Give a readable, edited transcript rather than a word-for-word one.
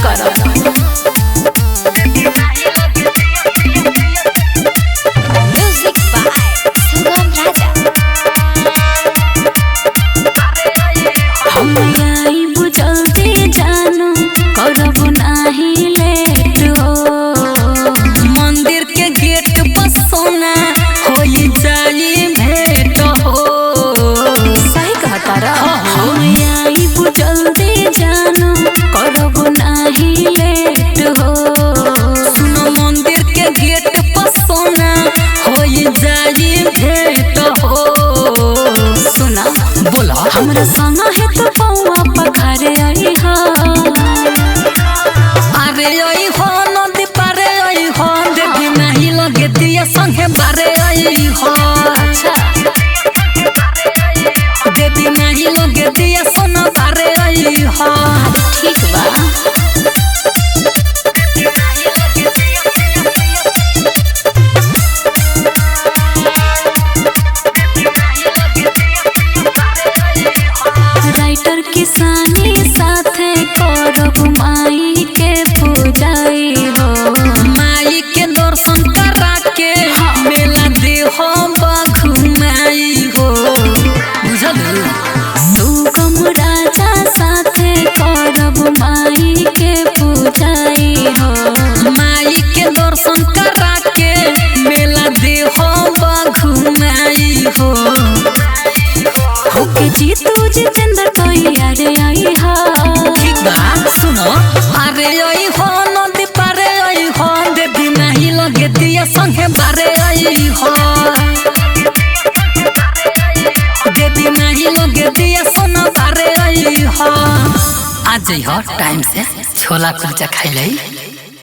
करो। Music by सुगम राजा। हम आई बुझलते जानो करब नाही लेट हो। मंदिर के गेट पर सोना होई जाई भेंट हो। सही कहता रहा। हम आई बुझलते जानो करब नाही लेट हो। सुनो मंदिर के गेट पर सोना होई जाई भेंट हो। सुना बोला हमरा संग है तो पौआ पखारे आई हा। अरे आई हो नदी पारे आई हो देवी नहीं लगे दिया संगे बारे आई हो। अच्छा देवी नहीं लगे दिया सोना बारे आई हो। ठीक बा। राइटर किसानी साथे करब माई के पूजाई हो। माई के दर्शन करा के मेला दे हो घुमाई हो। बुझल सुगम राजा साथे करब माई के पूजाई हो। माई के दर्शन करा के मेला दे हो घुमाई हो। होके जीतू जितेंद्र तो यार आई हा। ठीक बा सुनो अरे आई हो नदी पारे आई हो देवी नहीं लगे दिया संगे बारे आई हो। देवी नहीं लगे दिया सोना बारे आई हो। आ जाइ हो टाइम से छोला कुलचा खाई लाई।